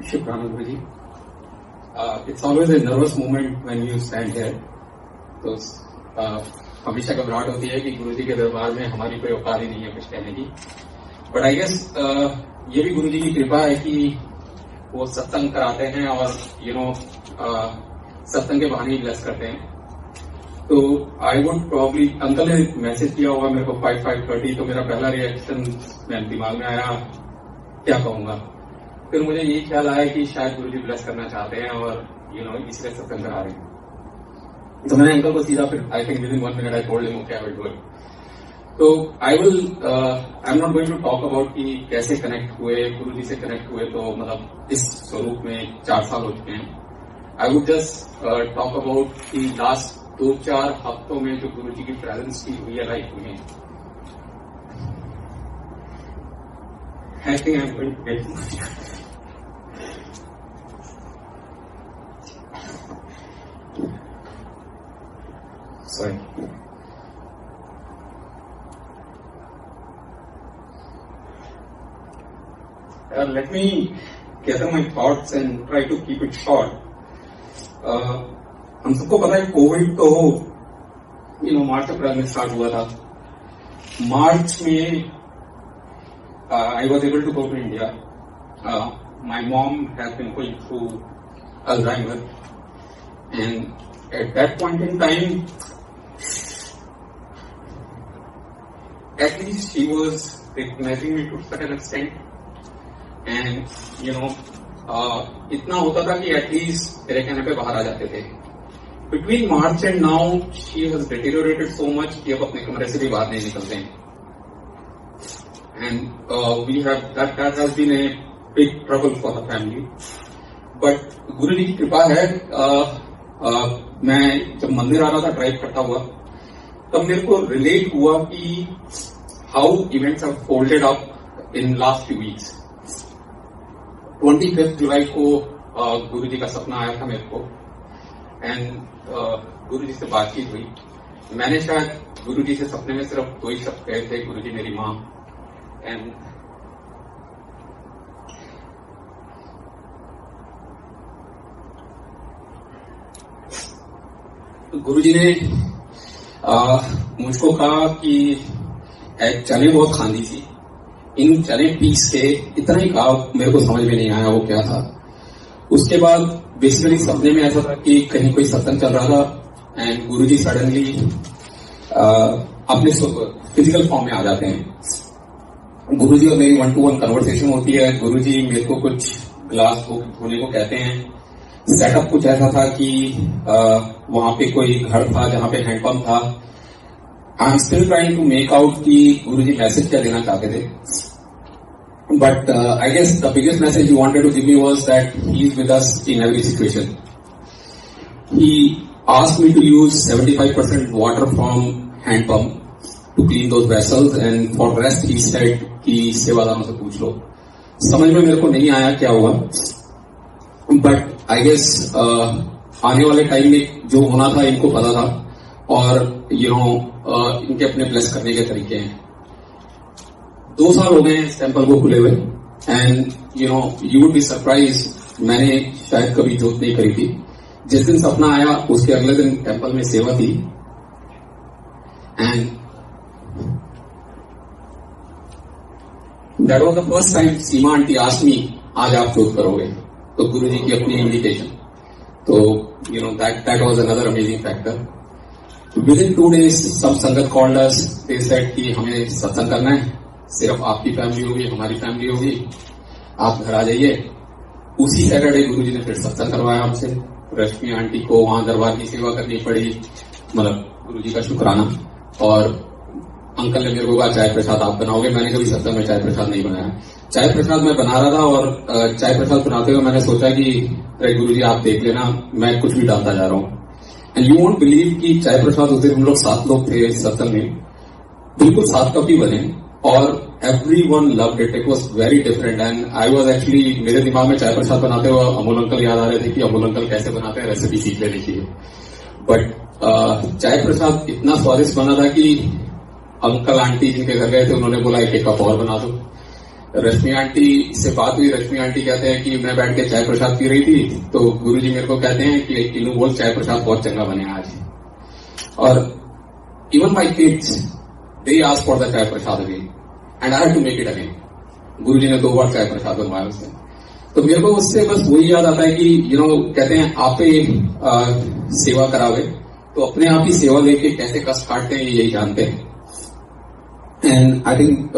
Shukran, Guruji. It's always a nervous moment when you stand here. तो हमेशा घबराहट होती है कि गुरुजी के दरबार में हमारी कोई औकात ही नहीं है कुछ कहने की. बट आई गेस ये भी गुरुजी की कृपा है कि वो सत्संग कराते हैं और सत्संग के बहाने ही ब्लेस करते हैं. तो आई वुड प्रॉब्ली अंकल ने मैसेज किया होगा मेरे को 5:30, तो मेरा पहला रिएक्शन दिमाग में आया क्या कहूंगा. फिर मुझे यही ख्याल आया कि शायद गुरुजी ब्लेस करना चाहते हैं और इसलिए सत्संग करा रहे हैं. तो मैंने अंकल को सीधा फिर I think within 1 minute I told him okay I will do it. तो I am not going to talk about कि कैसे कनेक्ट हुए, गुरुजी से कनेक्ट हुए. तो मतलब इस स्वरूप में 4 साल हो चुके हैं. I would just talk about कि लास्ट 2-4 हफ्तों में जो गुरुजी की प्रेजेंस की हुई है लाइफ में. I think I am going to get sorry. Let me gather my thoughts and try to keep it short. हम सबको पता है कोविड तो मार्च अप्रैल में स्टार्ट हुआ था. मार्च में I was able to go to India. My mom has been going through Alzheimer, and at that point in time, at least she was recognizing me to such an extent, and इतना होता था कि at least मेरे कहने पे बाहर आ जाते थे. Between March and now she has deteriorated so much कि अब अपने कमरे से भी बाहर नहीं निकलते हैं. And we have that has been a big trouble for the family. But Guruji की कृपा है. मैं जब मंदिर आ रहा था ड्राइव करता हुआ, तब मेरे को रिलेट हुआ कि how events have folded up in last few weeks. 25 जुलाई को गुरुजी का सपना आया था मेरे को, एंड गुरुजी से बातचीत हुई. मैंने शायद गुरुजी से सपने में सिर्फ 2 ही शब्द कहे थे, गुरुजी मेरी माँ. एंड गुरुजी ने मुझको कहा कि चने बहुत खांदी थी, इन चने पीस के इतना ही कहा. मेरे को समझ में नहीं आया वो क्या था. उसके बाद बेसिकली सपने में ऐसा था कि कहीं कोई सत्संग चल रहा था एंड गुरुजी सडनली अपने फिजिकल फॉर्म में आ जाते हैं. गुरुजी और मेरी 1-to-1 कन्वर्सेशन होती है. गुरुजी मेरे को कुछ ग्लास धोने को कहते हैं. सेटअप कुछ ऐसा था कि वहां पे कोई घर था जहां पे हैंडपंप था. I am still trying to make out कि गुरुजी मैसेज क्या देना चाहते थे. But I guess the biggest message you wanted to give me was that he is with us in every situation. He asked me to use 75% water from handpump to clean those vessels, and for rest he said कि सेवादारों से पूछ लो. समझ में मेरे को नहीं आया क्या हुआ, बट आई गेस आने वाले टाइम में जो होना था इनको पता था, और इनके अपने ब्लेस करने के तरीके हैं. 2 साल हो गए टेम्पल को खुले हुए, and you would be surprise, मैंने शायद कभी जोत नहीं करी थी. जिस दिन सपना आया उसके अगले दिन टेम्पल में सेवा थी, and that was the first time Seema aunty asked me आज आप जोत करोगे, तो गुरुजी की अपनी इन्विटेशन. तो that was another amazing factor. Within 2 days सब संगत कॉल्ड अस, दे सेड कि हमें सत्संग करना है, सिर्फ आपकी फैमिली होगी, हमारी फैमिली होगी, आप घर आ जाइए. उसी सैटरडे गुरुजी ने फिर सत्संग करवाया हमसे. रश्मि आंटी को वहां दरबार की सेवा करनी पड़ी, मतलब गुरुजी का शुक्राना. और अंकल ने मेरे को कहा चाय प्रसाद आप बनाओगे. मैंने कभी सत्संग में चाय प्रसाद नहीं बनाया. चाय प्रसाद मैं बना रहा था, और चाय प्रसाद बनाते हुए मैंने सोचा कि अरे गुरुजी आप देख लेना, मैं कुछ भी डालता जा रहा हूँ. एंड यू वोंट बिलीव कि चाय प्रसाद उस दिन हम लोग 7 लोग थे सत्संग में, बिल्कुल 7 कप ही बने, और everyone loved it. It was very different, and I was actually, मेरे दिमाग में चाय प्रसाद बनाते हुए अमोल अंकल याद आ रहे थे कि अमोल अंकल कैसे बनाते हैं, रेसिपी सीख लेनी चाहिए. बट चाय प्रसाद इतना स्वादिष्ट बना था कि अंकल आंटी जिनके घर गए थे उन्होंने बोला एक कप और बना दो। रश्मि आंटी से बात हुई, रश्मि आंटी कहते हैं कि मैं बैठ के चाय प्रसाद पी रही थी तो गुरुजी मेरे को कहते हैं कि एक किलो बोल चाय प्रसाद बहुत चंगा बने आज। और even my kids they ask for the chai prasad again and I have to make it again. Guruji ने 2 बार चाय प्रसाद बनवाया उससे। तो मेरे को उससे बस वही याद आता है कि कहते हैं आपे सेवा करावे तो अपने आप ही सेवा लेके कैसे कष्ट काटते हैं यही जानते हैं। And I think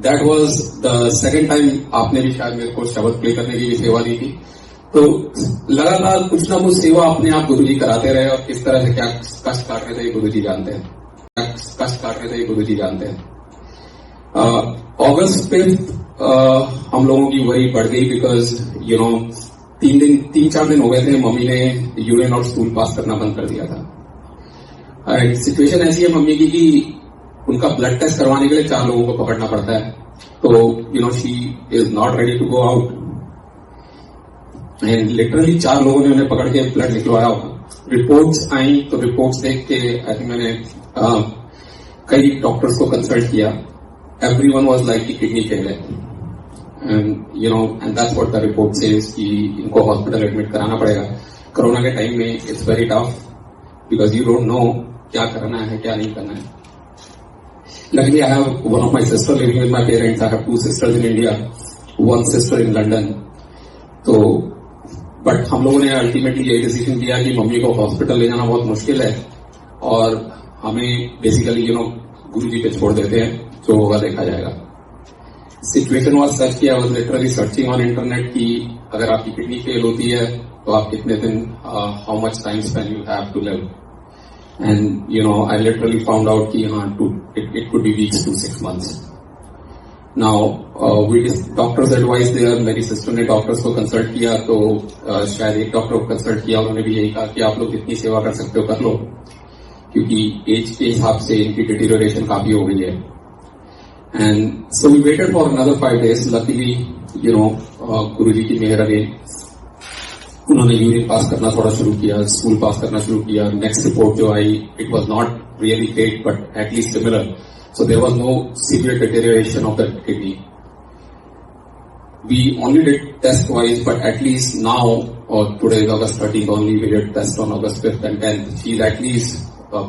that was the second time आपने भी शायद मेरे को शब्द प्ले करने की भी सेवा दी थी। तो लगातार कुछ ना कुछ सेवा अपने आप गुरुजी कराते रहे और किस तरह से क्या कष्ट काट रहे थे गुरुजी जानते हैं, क्या कष्ट काट रहे थे गुरुजी जानते हैं। अगस्त 5 हम लोगों की वही बढ़ गई बिकॉज 3-4 दिन हो गए थे मम्मी ने यूरिन और स्टूल पास करना बंद कर दिया था। सिचुएशन ऐसी है मम्मी की कि उनका ब्लड टेस्ट करवाने के लिए 4 लोगों को पकड़ना पड़ता है। तो she is not ready to go out and literally 4 लोगों ने उन्हें पकड़ के ब्लड निकलवाया। रिपोर्ट्स आई तो रिपोर्ट्स देख के आई थिंक मैंने कई डॉक्टर्स को कंसल्ट किया। एवरीवन वाज लाइक कि किडनी फेल है and that's what the report says कि इनको हॉस्पिटल एडमिट कराना पड़ेगा। कोरोना के टाइम में it's very tough because you don't know क्या करना है क्या नहीं करना है। Luckily, I have one of my sister living with my parents. I have 2 sisters in India, 1 sister in London. तो बट हम लोगों ने अल्टीमेटली ये डिसीजन किया कि मम्मी को हॉस्पिटल ले जाना बहुत मुश्किल है और हमें बेसिकली गुरुजी पे छोड़ देते हैं, जो होगा देखा जाएगा। सिचुएशन वाज सच कि I was literally searching on internet कि अगर आपकी किडनी फेल होती है तो आप कितने दिन how much time spend you have to live and I literally found out कि it could be weeks to 6 months. Now doctors advice there, मेरी सिस्टर ने डॉक्टर्स को कंसल्ट किया तो शायद एक डॉक्टर को कंसल्ट किया, उन्होंने भी यही कहा कि आप लोग जितनी सेवा कर सकते हो कर लो क्योंकि एज के हिसाब से इनकी डिटीरियोरेशन काफी हो गई है। And so we waited for another 5 days. Luckily Guruji की मेहर अगेन उन्होंने यूरिन पास करना थोड़ा शुरू किया, स्कूल पास करना शुरू किया। नेक्स्ट रिपोर्ट जो आई it was not really great but at least similar, so there was no severe deterioration of the kidney. We only did test wise but at least now और today is August 13th only we did test on August 5th and 10th. She is at least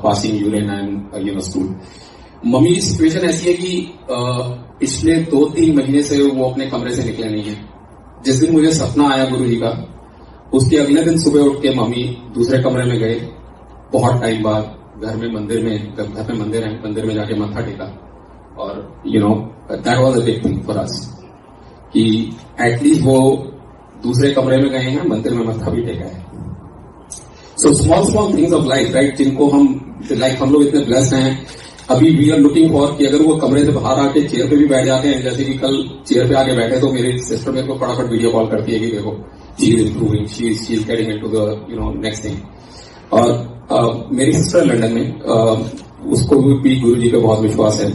passing urine and stool. Mummy की situation ऐसी है कि पिछले 2-3 महीने से वो अपने कमरे से निकले नहीं है। जिस दिन मुझे सपना आया गुरुजी का उसके अगले दिन सुबह उठ के मम्मी दूसरे कमरे में गए, बहुत टाइम बाद घर में मंदिर में जाके मत्था टेका और that was a big thing for us कि एटलीस्ट वो दूसरे कमरे में गए हैं, मंदिर में मत्था भी टेका है। So small things of life right, जिनको हम लोग इतने ब्लेस्ड हैं। अभी वी आर लुकिंग फॉर कि अगर वो कमरे से बाहर आके चेयर पे भी बैठ जाते हैं, जैसे कि कल चेयर पे आके बैठे तो मेरी सिस्टर मेरे को फटाफट वीडियो कॉल करती है कि देखो she is improving, she is getting into the next thing. और मेरी सिस्टर लंदन में उसको भी गुरुजी पे बहुत विश्वास है,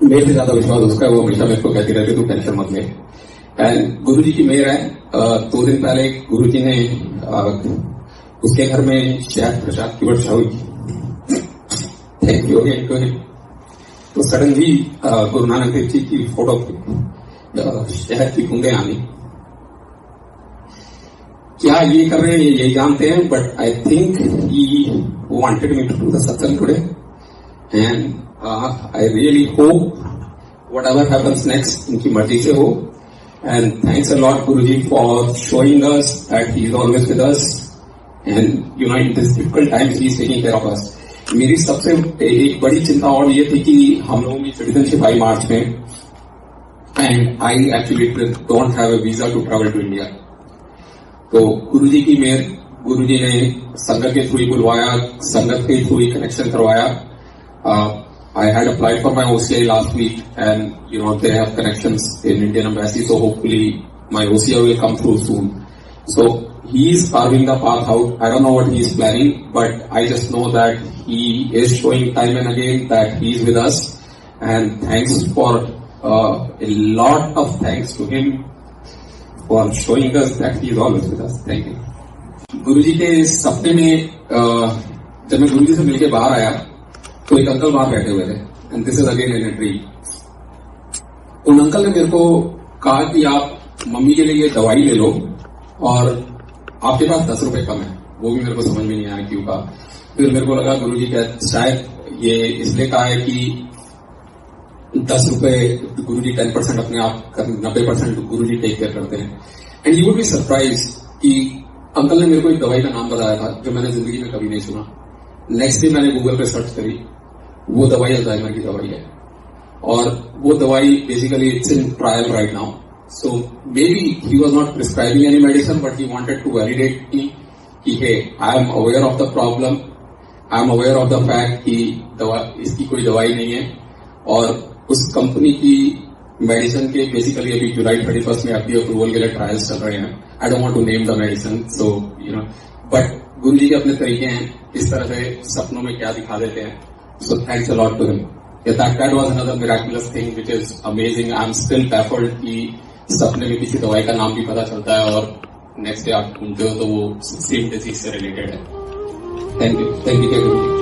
मेरे से ज्यादा विश्वास उसका है। वो हमेशा मेरे को कहती रहती तू टेंशन मत ले। एंड गुरुजी की मेहर है, 2 दिन पहले गुरुजी ने उसके घर में शहद प्रसाद की वर्षा हुई। Thank you again to him. तो सडनली गुरु नानक देव जी की फोटो शहद की बूंदे आनी। क्या ये कर रहे हैं ये जानते हैं but I think he wanted me to do the satsang today and I really hope whatever happens next इनकी मर्जी से हो। And thanks a lot Guruji for showing us that he is always with us and in this difficult times he is taking care of us. मेरी सबसे एक बड़ी चिंता और ये थी कि हम लोगों की सिटीजनशिप आई मार्च में and I actually don't have a visa to travel to India. तो गुरुजी की मेहर, गुरुजी ने संगत के थ्रू ही बुलवाया, संगत के थ्रू ही कनेक्शन करवाया। I had applied for my OCI last week and they have connections in Indian embassy, so hopefully my OCI will come through soon. So he is carving the path out. I don't know what he is planning, but I just know that he is showing time and again that he is with us. And thanks for a lot of thanks to him for showing us that he is always with us. Thank you. गुरुजी के सपने में जब मैं गुरुजी से मिलके बाहर आया तो एक अंकल वहां बैठे हुए थे। And this is again in a dream. उन अंकल ने मेरे को कहा कि आप मम्मी के लिए ये दवाई ले लो और आपके पास 10 रुपए कम है। वो भी मेरे को समझ में नहीं आया क्यों कहा। फिर मेरे को लगा गुरुजी शायद ये इसलिए कहा है कि 10 रुपए गुरुजी 10% अपने आप 90% गुरुजी टेक केयर करते हैं। And you would be surprise कि अंकल ने मेरे को एक दवाई का नाम बताया था जो मैंने जिंदगी में कभी नहीं सुना। नेक्स्ट डे मैंने गूगल पे सर्च करी, वो दवाई अल्जाइमर की दवाई है और वो दवाई basically it's in trial right now. So maybe he was not prescribing any medicine but he wanted to validate me कि hey I am aware of the problem, I am aware of the fact कि इसकी कोई दवाई नहीं है। और उस company की मेडिसिन के बेसिकली अभी जुलाई 31 में एफडीए अप्रूवल के लिए ट्रायल्स चल रहे हैं। I don't want to name the medicine, so you know, but Guruji के अपने तरीके हैं, इस तरह से सपनों में क्या दिखा देते हैं। So thanks a lot to him. That was another miraculous thing which is amazing. I'm still baffled कि सपने में किसी दवाई का नाम भी पता चलता है और नेक्स्ट डे आप ढूंढते हो तो वो सेम डिजीज से रिलेटेड है। Thank you Guruji.